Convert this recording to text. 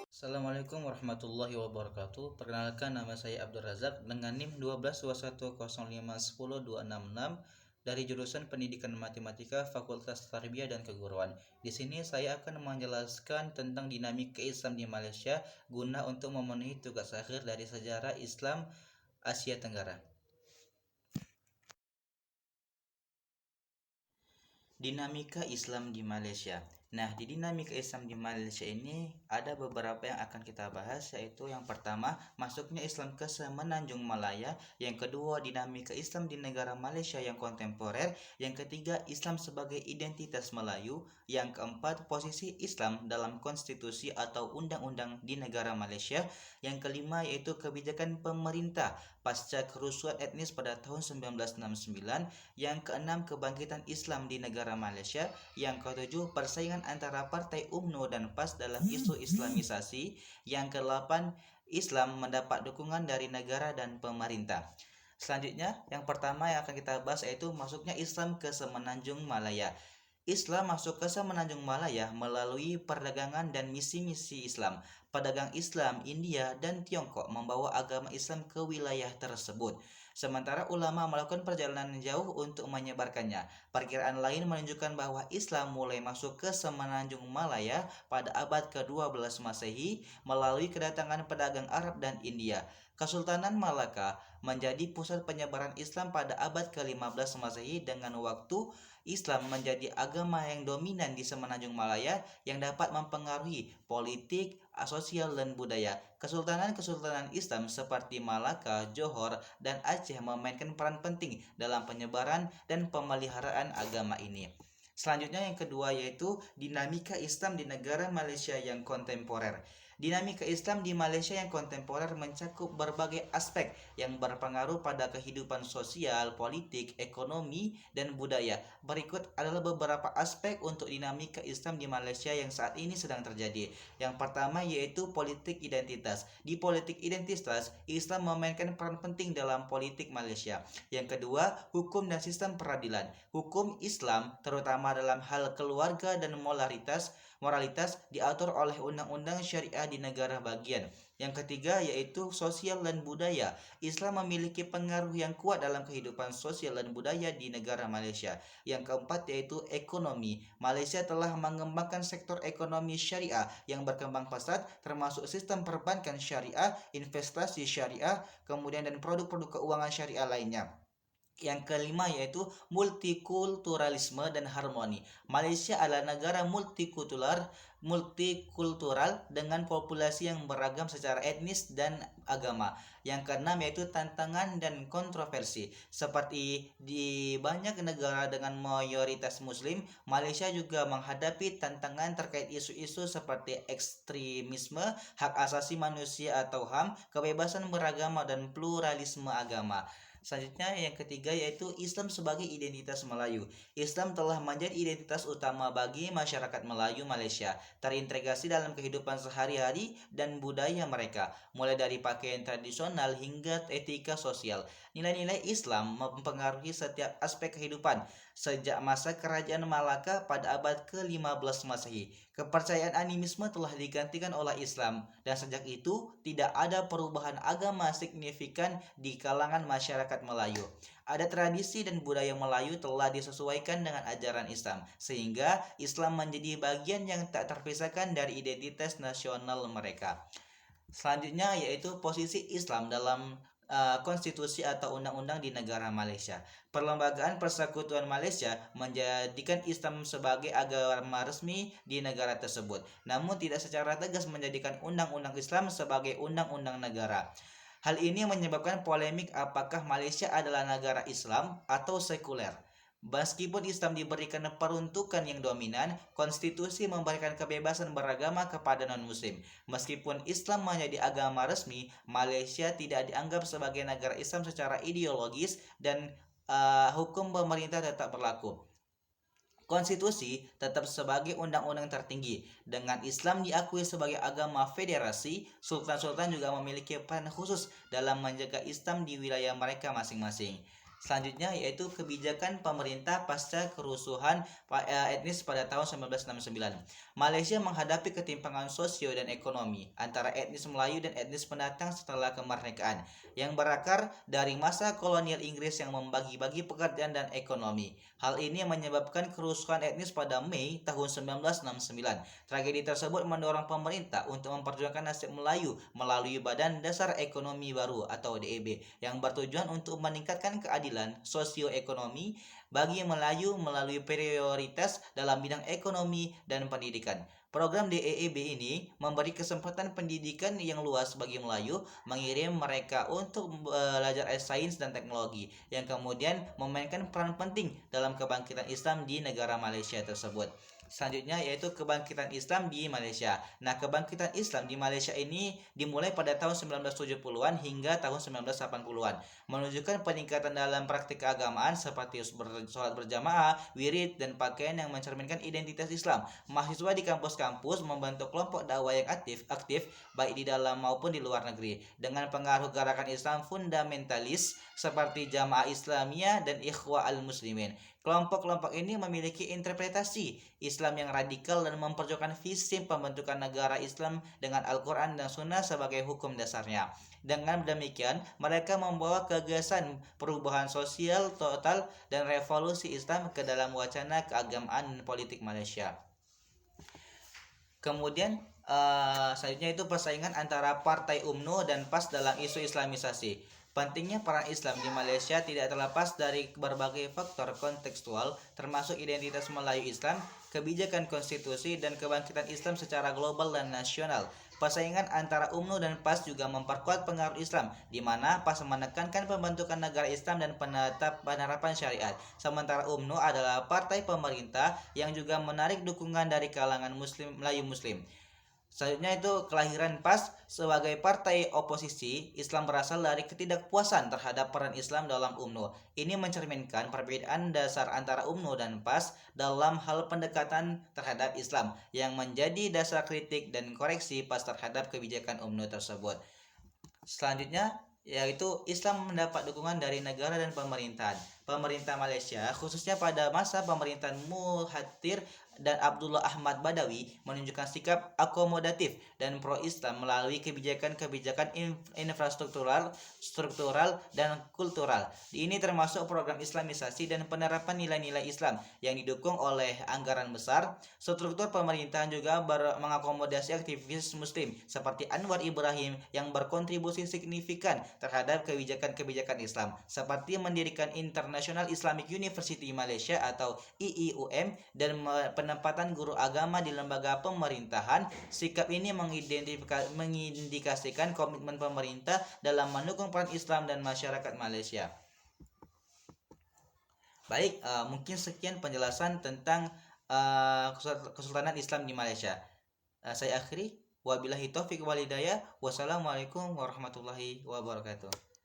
Assalamualaikum warahmatullahi wabarakatuh. Perkenalkan, nama saya Abdul Razak dengan NIM 122105102666 dari jurusan Pendidikan Matematika Fakultas Tarbiyah dan Keguruan. Di sini saya akan menjelaskan tentang dinamika Islam di Malaysia guna untuk memenuhi tugas akhir dari sejarah Islam Asia Tenggara. Dinamika Islam di Malaysia. Nah, di dinamika Islam di Malaysia ini ada beberapa yang akan kita bahas, yaitu yang pertama, masuknya Islam ke Semenanjung Malaya, yang kedua, dinamika Islam di negara Malaysia yang kontemporer, yang ketiga, Islam sebagai identitas Melayu, yang keempat, posisi Islam dalam konstitusi atau undang-undang di negara Malaysia, yang kelima yaitu kebijakan pemerintah pasca kerusuhan etnis pada tahun 1969, yang keenam, kebangkitan Islam di negara Malaysia, yang ketujuh, persaingan antara Partai UMNO dan PAS dalam isu Islamisasi, yang kedelapan, Islam mendapat dukungan dari negara dan pemerintah. Selanjutnya, yang pertama yang akan kita bahas yaitu masuknya Islam ke Semenanjung Malaya. Islam masuk ke Semenanjung Malaya melalui perdagangan dan misi-misi Islam. Pedagang Islam India dan Tiongkok membawa agama Islam ke wilayah tersebut. Sementara ulama melakukan perjalanan jauh untuk menyebarkannya. Perkiraan lain menunjukkan bahwa Islam mulai masuk ke Semenanjung Malaya pada abad ke-12 Masehi melalui kedatangan pedagang Arab dan India. Kesultanan Malaka menjadi pusat penyebaran Islam pada abad ke-15 Masehi dengan waktu Islam menjadi agama yang dominan di Semenanjung Malaya yang dapat mempengaruhi politik, sosial, dan budaya. Kesultanan-kesultanan Islam seperti Malaka, Johor, dan Aceh memainkan peran penting dalam penyebaran dan pemeliharaan agama ini. Selanjutnya yang kedua yaitu dinamika Islam di negara Malaysia yang kontemporer. Dinamika Islam di Malaysia yang kontemporer mencakup berbagai aspek yang berpengaruh pada kehidupan sosial, politik, ekonomi, dan budaya. Berikut adalah beberapa aspek untuk dinamika Islam di Malaysia yang saat ini sedang terjadi. Yang pertama yaitu politik identitas. Di politik identitas, Islam memainkan peran penting dalam politik Malaysia. Yang kedua, hukum dan sistem peradilan. Hukum Islam, terutama dalam hal keluarga dan moralitas diatur oleh undang-undang syariah di negara bagian. Yang ketiga yaitu sosial dan budaya. Islam memiliki pengaruh yang kuat dalam kehidupan sosial dan budaya di negara Malaysia. Yang keempat yaitu ekonomi. Malaysia telah mengembangkan sektor ekonomi syariah yang berkembang pesat, termasuk sistem perbankan syariah, investasi syariah, kemudian dan produk-produk keuangan syariah lainnya. Yang kelima yaitu multikulturalisme dan harmoni. Malaysia adalah negara multikultural dengan populasi yang beragam secara etnis dan agama. Yang keenam yaitu tantangan dan kontroversi. Seperti di banyak negara dengan mayoritas muslim, Malaysia juga menghadapi tantangan terkait isu-isu seperti ekstremisme, hak asasi manusia atau HAM, kebebasan beragama dan pluralisme agama. Selanjutnya yang ketiga yaitu Islam sebagai identitas Melayu. Islam telah menjadi identitas utama bagi masyarakat Melayu Malaysia, terintegrasi dalam kehidupan sehari-hari dan budaya mereka, mulai dari pakaian tradisional hingga etika sosial. Nilai-nilai Islam mempengaruhi setiap aspek kehidupan sejak masa kerajaan Malaka pada abad ke-15 Masehi. Kepercayaan animisme telah digantikan oleh Islam dan sejak itu tidak ada perubahan agama signifikan di kalangan masyarakat Melayu. Ada tradisi dan budaya Melayu telah disesuaikan dengan ajaran Islam, sehingga Islam menjadi bagian yang tak terpisahkan dari identitas nasional mereka. Selanjutnya yaitu posisi Islam dalam konstitusi atau undang-undang di negara Malaysia. Perlembagaan Persekutuan Malaysia menjadikan Islam sebagai agama resmi di negara tersebut, namun tidak secara tegas menjadikan undang-undang Islam sebagai undang-undang negara. Hal ini menyebabkan polemik apakah Malaysia adalah negara Islam atau sekuler. Meskipun Islam diberikan peruntukan yang dominan, konstitusi memberikan kebebasan beragama kepada non-muslim. Meskipun Islam menjadi agama resmi, Malaysia tidak dianggap sebagai negara Islam secara ideologis dan hukum pemerintah tetap berlaku. Konstitusi tetap sebagai undang-undang tertinggi. Dengan Islam diakui sebagai agama federasi, sultan-sultan juga memiliki peran khusus dalam menjaga Islam di wilayah mereka masing-masing. Selanjutnya yaitu kebijakan pemerintah pasca kerusuhan etnis pada tahun 1969. Malaysia menghadapi ketimpangan sosio dan ekonomi antara etnis Melayu dan etnis pendatang setelah kemerdekaan yang berakar dari masa kolonial Inggris yang membagi-bagi pekerjaan dan ekonomi. Hal ini menyebabkan kerusuhan etnis pada Mei tahun 1969. Tragedi tersebut mendorong pemerintah untuk memperjuangkan nasib Melayu melalui Badan Dasar Ekonomi Baru atau DEB yang bertujuan untuk meningkatkan keadilan sosioekonomi bagi Melayu melalui prioritas dalam bidang ekonomi dan pendidikan. Program DEEB ini memberi kesempatan pendidikan yang luas bagi Melayu, mengirim mereka untuk belajar sains dan teknologi, yang kemudian memainkan peran penting dalam kebangkitan Islam di negara Malaysia tersebut. Selanjutnya yaitu kebangkitan Islam di Malaysia. Nah, kebangkitan Islam di Malaysia ini dimulai pada tahun 1970-an hingga tahun 1980-an, menunjukkan peningkatan dalam praktik keagamaan seperti sholat berjamaah, wirid, dan pakaian yang mencerminkan identitas Islam. Mahasiswa di kampus-kampus membentuk kelompok dakwah yang aktif baik di dalam maupun di luar negeri dengan pengaruh gerakan Islam fundamentalis seperti Jamaah Islamiyah dan Ikhwah al-Muslimin. Kelompok-kelompok ini memiliki interpretasi Islam yang radikal dan memperjuangkan visi pembentukan negara Islam dengan Al-Quran dan Sunnah sebagai hukum dasarnya. Dengan demikian, mereka membawa gagasan perubahan sosial total dan revolusi Islam ke dalam wacana keagamaan dan politik Malaysia. Kemudian selanjutnya itu persaingan antara Partai UMNO dan PAS dalam isu Islamisasi. Pentingnya peran Islam di Malaysia tidak terlepas dari berbagai faktor kontekstual, termasuk identitas Melayu Islam, kebijakan konstitusi, dan kebangkitan Islam secara global dan nasional. Persaingan antara UMNO dan PAS juga memperkuat pengaruh Islam, di mana PAS menekankan pembentukan negara Islam dan penerapan syariat. Sementara UMNO adalah partai pemerintah yang juga menarik dukungan dari kalangan Melayu Muslim. Selanjutnya itu kelahiran PAS sebagai partai oposisi Islam berasal dari ketidakpuasan terhadap peran Islam dalam UMNO. Ini mencerminkan perbedaan dasar antara UMNO dan PAS dalam hal pendekatan terhadap Islam yang menjadi dasar kritik dan koreksi PAS terhadap kebijakan UMNO tersebut. Selanjutnya yaitu Islam mendapat dukungan dari negara dan pemerintahan. Pemerintah Malaysia khususnya pada masa pemerintahan Mahathir dan Abdullah Ahmad Badawi menunjukkan sikap akomodatif dan pro-Islam melalui kebijakan-kebijakan infrastruktural, struktural, dan kultural. Ini termasuk program Islamisasi dan penerapan nilai-nilai Islam yang didukung oleh anggaran besar. Struktur pemerintahan juga mengakomodasi aktivis Muslim seperti Anwar Ibrahim yang berkontribusi signifikan terhadap kebijakan-kebijakan Islam, seperti mendirikan International Islamic University Malaysia atau IIUM dan penempatan guru agama di lembaga pemerintahan. Sikap ini mengindikasikan komitmen pemerintah dalam mendukung peran Islam dan masyarakat Malaysia. Baik, mungkin sekian penjelasan tentang Kesultanan Islam di Malaysia. Saya akhiri. Wabillahi taufiq wal hidayah. Wassalamualaikum warahmatullahi wabarakatuh.